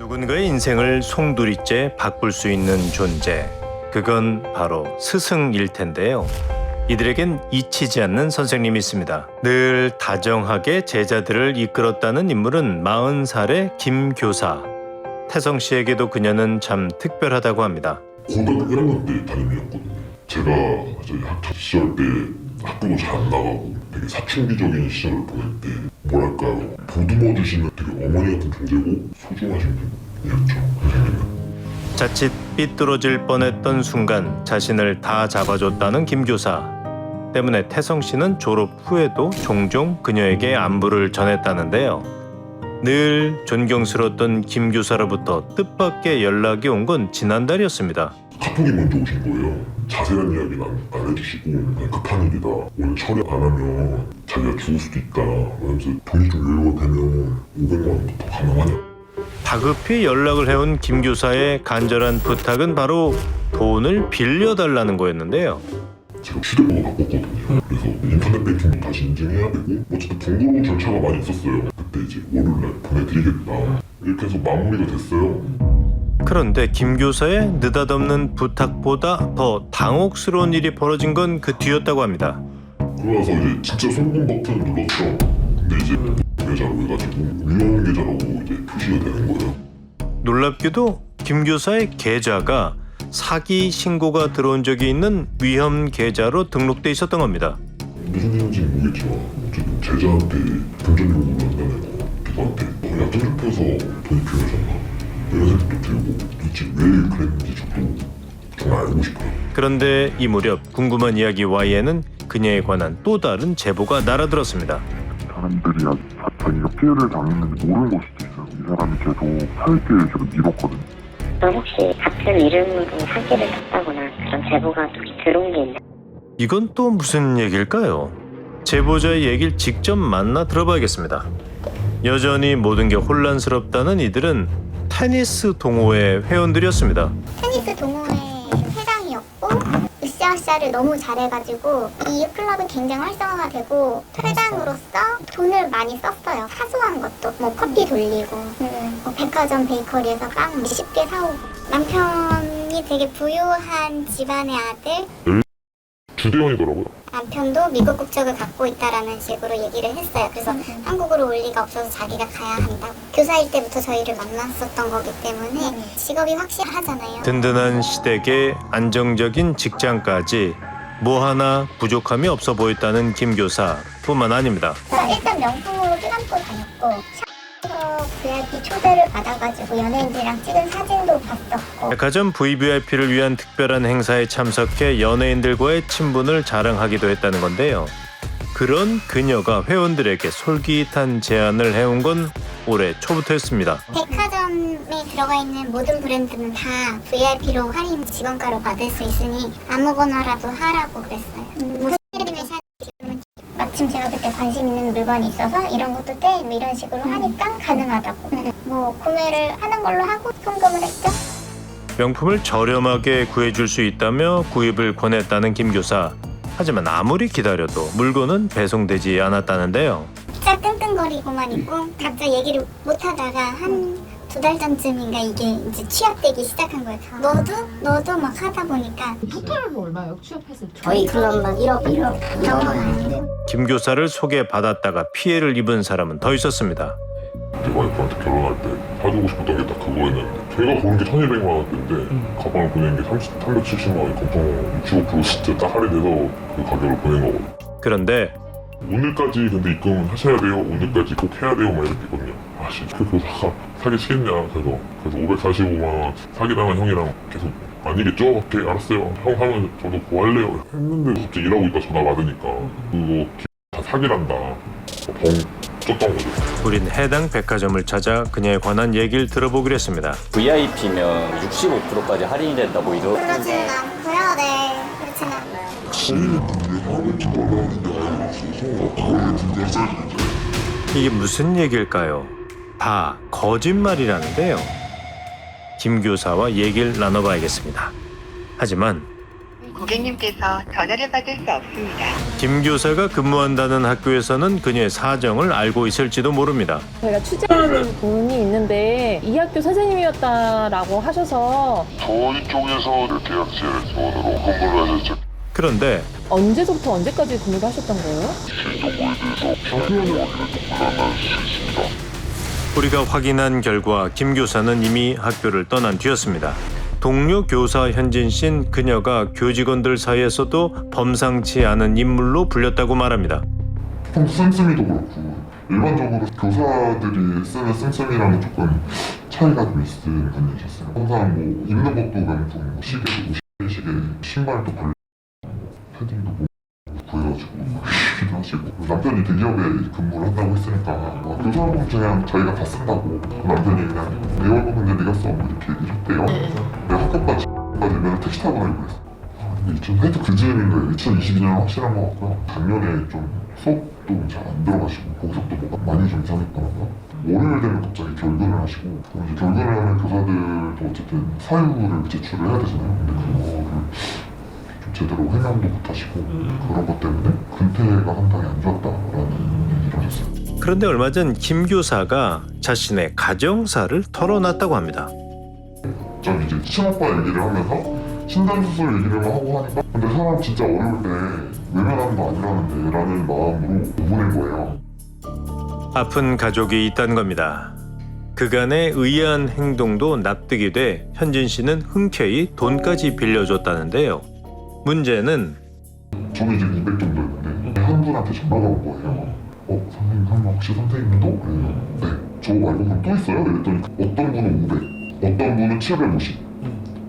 누군가의 인생을 송두리째 바꿀 수 있는 존재, 그건 바로 스승일 텐데요. 이들에겐 잊히지 않는 선생님이 있습니다. 늘 다정하게 제자들을 이끌었다는 인물은 40살의 김 교사. 태성 씨에게도 그녀는 참 특별하다고 합니다. 고등학교 1학년 때 담임이었거든요. 제가 저희 학창 시절 때 학교도 잘 안 나가고 되게 사춘기적인 시절을 보낼 때 뭐랄까요, 보듬어 주시는 되게 어머니 같은 존재고 소중하신 분이었죠, 선생님은. 자칫 삐뚤어질 뻔했던 순간 자신을 다 잡아줬다는 김 교사. 때문에 태성 씨는 졸업 후에도 종종 그녀에게 안부를 전했다는데요. 늘 존경스러웠던 김 교사로부터 뜻밖의 연락이 온 건 지난달이었습니다. 카톡이 먼저 오신 거예요. 자세한 이야기는 안 해주시고 그냥 급한 일이다, 오늘 처리 안 하면 자기가 죽을 수도 있다, 그러면서 돈이 좀 여유가 되면 500만 원부터 가능하냐. 다급히 연락을 해온 김 교사의 간절한 부탁은 바로 돈을 빌려달라는 거였는데요. 제가 휴대폰을 바꿨거든요. 그래서 인터넷 뱅킹도 다시 인증해야 되고 어쨌든 번거로운 절차가 많이 있었어요. 그때 이제 월요일날 보내드리겠다 이렇게 해서 마무리가 됐어요. 그런데 김 교사의 느닷없는 부탁보다 더 당혹스러운 일이 벌어진 건 그 뒤였다고 합니다. 그러고 나서 이제 진짜 송금 버튼을 눌렀죠. 근데 이제 계좌로 해가지고 위험 계좌라고 이제 표시가 되는 거예요. 놀랍게도 김 교사의 계좌가 사기 신고가 들어온 적이 있는 위험 계좌로 등록돼 있었던 겁니다. 무슨 일인지는 모르겠지만 어쨌든 제자한테 금전 요구를 한다는 거, 저한테 약점 잡혀서 돈이 필요하잖아 이런 생각도 들고 도대체 왜 그랬는지 저도 정말 알고 싶어요. 그런데 이 무렵 궁금한 이야기 Y에는 그녀에 관한 또 다른 제보가 날아들었습니다. 사람들이 자기가 피해를 당했는지 모르는 걸 수도 있어요. 이 사람이 계속 살게 계속 밀었거든요. 또 혹시 같은 이름으로 사기를 쳤다거나 그런 제보가 또 들어온 게 있나요? 이건 또 무슨 얘기일까요? 제보자의 얘기를 직접 만나 들어봐야겠습니다. 여전히 모든 게 혼란스럽다는 이들은 테니스 동호회 회원들이었습니다. 테니스 동호회 회장이었고 으쌰으쌰를 너무 잘해가지고 이 클럽이 굉장히 활성화가 되고 회장으로서 돈을 많이 썼어요. 사소한 것도 뭐 커피 돌리고 뭐 백화점 베이커리에서 빵 쉽게 사오고. 남편이 되게 부유한 집안의 아들, 주대원이더라고요. 남편도 미국 국적을 갖고 있다라는 식으로 얘기를 했어요. 그래서 한국으로 올 리가 없어서 자기가 가야 한다고. 교사일 때부터 저희를 만났었던 거기 때문에 직업이 확실하잖아요. 든든한 시댁에 안정적인 직장까지 뭐 하나 부족함이 없어 보였다는 김 교사뿐만 아닙니다. 일단 명품으로 끼감고 다녔고 샵에서 VIP 초대를 받아가지고 연예인들이랑 찍은 사진도 봤었고. 백화점 VVIP를 위한 특별한 행사에 참석해 연예인들과의 친분을 자랑하기도 했다는 건데요. 그런 그녀가 회원들에게 솔깃한 제안을 해온 건 올해 초부터였습니다. 백화점에 들어가 있는 모든 브랜드는 다 VIP로 할인 직원가로 받을 수 있으니 아무거나라도 하라고 그랬어요. 무슨 지금은 마침 제가 그때 관심 있는 물건이 있어서 이런 것도 돼? 뭐 이런 식으로 하니까 가능하다고. 뭐 구매를 하는 걸로 하고 송금을 했죠. 명품을 저렴하게 구해줄 수 있다며 구입을 권했다는 김 교사. 하지만 아무리 기다려도 물건은 배송되지 않았다는데요. 진짜 끙끙거리고만 있고 각자 얘기를 못하다가 한 2달 전쯤인가 이게 이제 취업되기 시작한 거예요. 너도 막 하다 보니까. 토탈은 얼마예요? 취업했을 때? 저희 클럽만 1억 정도 나는데 김 교사를 소개받았다가 피해를 입은 사람은 더 있었습니다. 제 와이프한테 결혼할 때 사주고 싶었던 게 딱 그거였는데 제가 고른 게 1,200만 원대인데 가방을 보낸 게 370만 원이 검통 65% 진짜 딱 할인해서 그 가격을 보낸 거거든요. 그런데 오늘까지 근데 입금 하셔야 돼요, 오늘까지 꼭 해야 돼요 막 이렇게 했거든요. 아씨 그 교사가 사기 치겠냐. 그래서 545만 원 사기당한 형이랑 계속 아니겠죠? 오케이 알았어요 형 하면 저도 구할래요 했는데 갑자기 일하고 있다 전화 받으니까 그거 다 사기란다 벙 쪘던 거죠. 우린 해당 백화점을 찾아 그녀에 관한 얘기를 들어보기로 했습니다. VIP면 65%까지 할인이 된다 뭐 이런. 그러진 않고요. 네, 그렇진 않아요. 이게 무슨 얘기일까요? 다 거짓말이라는데요. 김 교사와 얘기를 나눠봐야겠습니다. 하지만 고객님께서 전화를 받을 수 없습니다. 김 교사가 근무한다는 학교에서는 그녀의 사정을 알고 있을지도 모릅니다. 저희가 취재하는 분이 있는데 이 학교 선생님이었다라고 하셔서 저희 쪽에서 계약제 지원으로 근무를 하셨죠. 그런데 언제부터 언제까지 근무를 하셨던 거예요? 우리가 확인한 결과 김 교사는 이미 학교를 떠난 뒤였습니다. 동료 교사 현진 씨는 그녀가 교직원들 사이에서도 범상치 않은 인물로 불렸다고 말합니다. 씀씀이도 그렇고 일반적으로 교사들이 쓰는 씀씀이랑은 조금 차이가 좀 있는 분이셨어요. 항상 뭐 입는 것도 명품, 뭐 시계도 시계, 신발도 걸려, 패딩도 뭐 구해가지고 시기도 하시고 남편이 대기업에 근무를 한다고 했으니까 뭐 교사분 그냥 저희가 다 쓴다고 남편이 그냥 내 월급 근데 네가 써 뭐 이렇게 얘기를 했대요. 내가 학교까지 되면 택시 타고 다니고 그랬어. 근데 하여튼 그 즈음인 거예요. 2022년은 확실한 것 같고요. 작년에 좀 수업도 잘 안 들어가시고 거기서도 뭐가 많이 좀 이상했더라고요. 월요일 되면 갑자기 결근을 하시고 그럼 이제 결근을 하면 교사들도 어쨌든 사유를 제출을 해야 되잖아요. 근데 그거를 좀 제대로 해명도 못 하시고 그런 것 때문에 근태가 상당히 안 좋았다라는 얘기를 하셨어요. 그런데 얼마 전 김 교사가 자신의 가정사를 털어놨다고 합니다. 좀 이제 친오빠 얘기를 하면서 신단수술 얘기를 하고 하니까 근데 사람 진짜 어려울 때 외면하는 거 아니라는데 라는 마음으로 보낸 거예요. 아픈 가족이 있다는 겁니다. 그간의 의아한 행동도 납득이 돼 현진 씨는 흔쾌히 돈까지 빌려줬다는데요. 문제는 저는 이제 200 정도였는데 한 분한테 전화가 온 거예요. 선생님 설마 혹시 선생님도? 그래요. 네. 저 말고 그럼 또 있어요? 그랬더니 어떤 분은 500, 어떤 분은 750,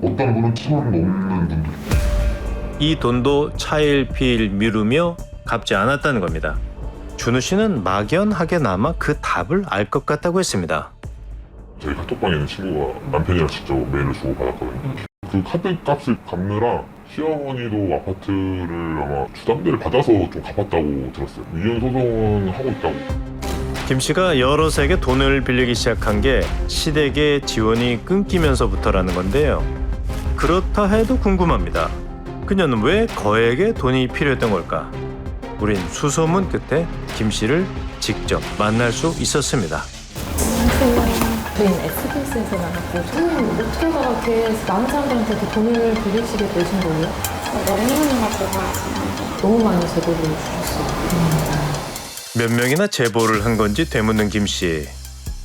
어떤 분은 1000원 넘는 분들. 이 돈도 차일피일 미루며 갚지 않았다는 겁니다. 준우 씨는 막연하게나마 그 답을 알 것 같다고 했습니다. 저희 카톡방에 있는 친구가 남편이랑 직접 메일을 주고 받았거든요. 그 카드 값을 갚느라 시어머니도 아파트를 아마 주담대를 받아서 좀 갚았다고 들었어요. 위헌 소송은 하고 있다고. 김 씨가 여럿에게 돈을 빌리기 시작한 게 시댁의 지원이 끊기면서부터라는 건데요. 그렇다 해도 궁금합니다. 그녀는 왜 거액의 돈이 필요했던 걸까? 우린 수소문 끝에 김 씨를 직접 만날 수 있었습니다. 저희는 SBS에서 나갔고 선생님 어떻게 그렇게 많은 사람들한테 이렇게 돈을 빌리시게 되신 거예요? 몇 명이나 제보하시는데 너무 많이 제보를 주셨어요. 몇 명이나 제보를 한 건지 되묻는 김 씨.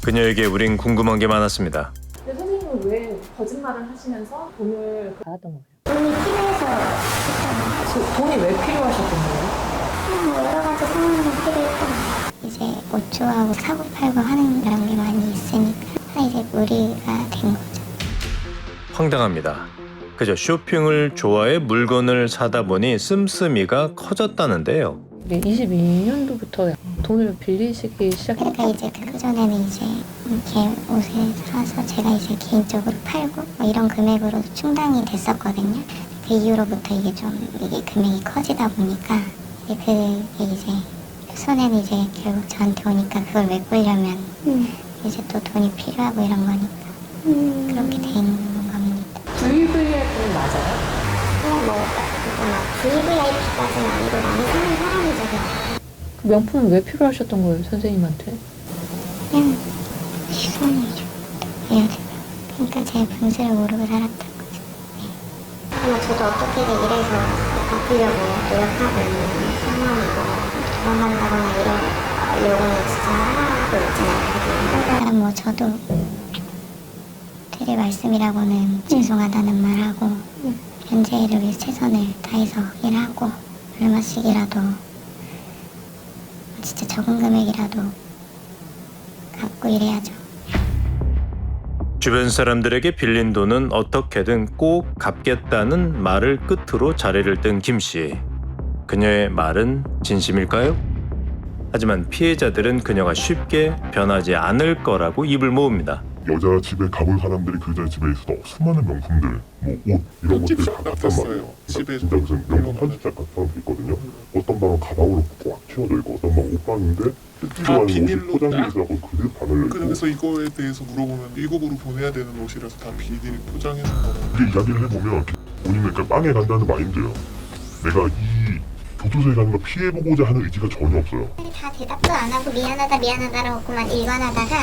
그녀에게 우린 궁금한 게 많았습니다. 근데 선생님은 왜 거짓말을 하시면서 돈을 받았던 거예요? 돈이 필요해서 했잖아요. 돈이 왜 필요하셨던 거예요? 여러 가지 상황이 필요했고 이제 못 좋아하고 사고 팔고 하는 그런 게 많이 있으니까 이제 무리가 된 거죠. 황당합니다. 그저 쇼핑을 좋아해 물건을 사다 보니 씀씀이가 커졌다는데요. 22년도부터 돈을 빌리시기 시작했어요. 그러니까 이제 그 전에는 이제 이렇게 옷을 사서 제가 이제 개인적으로 팔고 뭐 이런 금액으로 충당이 됐었거든요. 그 이후로부터 이게 금액이 커지다 보니까 그게 이제 손에는 이제 결국 저한테 오니까 그걸 메꾸려면 이제 또 돈이 필요하고 이런 거니까 그렇게 된 겁니다. VVIP는 맞아요? 뭐 VVIP까지는 아니고 많이 사는 사람이죠. 그 명품은 왜 필요하셨던 거예요, 선생님한테? 그냥 시선이죠. 해야 되나. 그러니까 제 분수를 모르고 살았던 거죠. 아마 저도 어떻게든 이래서 바꾸려고 노력하고 있는 상황이고 도망간다거나 이러려고는 진짜 하고 있진 않거든요. 뭐 저도 드릴 말씀이라고는 죄송하다는 말하고 현재 일을 위해 최선을 다해서 일하고 얼마씩이라도 진짜 적은 금액이라도 갚고 일해야죠. 주변 사람들에게 빌린 돈은 어떻게든 꼭 갚겠다는 말을 끝으로 자리를 뜬 김 씨. 그녀의 말은 진심일까요? 하지만 피해자들은 그녀가 쉽게 변하지 않을 거라고 입을 모읍니다. 여자 집에 가본 사람들이 그 여자 집에 있어도 수많은 명품들, 뭐 옷 이런 것들 다 갖단 말이에요. 그러니까 진짜 무슨 명품 편집작 같은 사람도 있거든요. 어떤 방은 가방으로 꽉 채워져 있고 어떤 방은 옷방인데 다 비닐로 포장돼 있어서 그대로 바늘로 있고. 그래서 이거에 대해서 물어보면 미국으로 보내야 되는 옷이라서 다 비닐 포장해서 이게 이야기를 해보면 본인은 그러니까 빵에 간다는 마인드예요. 내가 이 교도소에 가는 걸 피해보고자 하는 의지가 전혀 없어요. 다 대답도 안 하고 미안하다라고만 일관하다가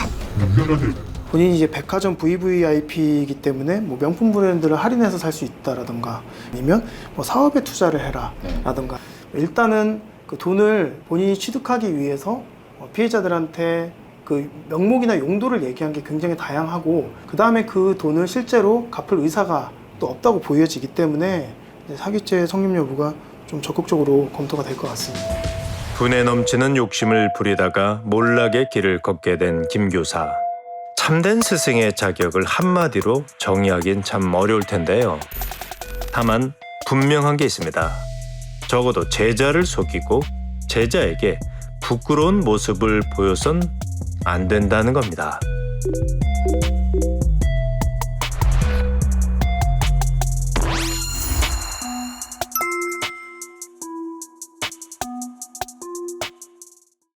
미안한데 본인이 이제 백화점 VVIP이기 때문에 뭐 명품 브랜드를 할인해서 살 수 있다라던가 아니면 뭐 사업에 투자를 해라라던가 일단은 그 돈을 본인이 취득하기 위해서 피해자들한테 그 명목이나 용도를 얘기한 게 굉장히 다양하고 그 다음에 그 돈을 실제로 갚을 의사가 또 없다고 보여지기 때문에 사기죄 성립 여부가 좀 적극적으로 검토가 될 것 같습니다. 분에 넘치는 욕심을 부리다가 몰락의 길을 걷게 된 김 교사. 참된 스승의 자격을 한마디로 정의하긴 참 어려울 텐데요. 다만 분명한 게 있습니다. 적어도 제자를 속이고 제자에게 부끄러운 모습을 보여선 안 된다는 겁니다.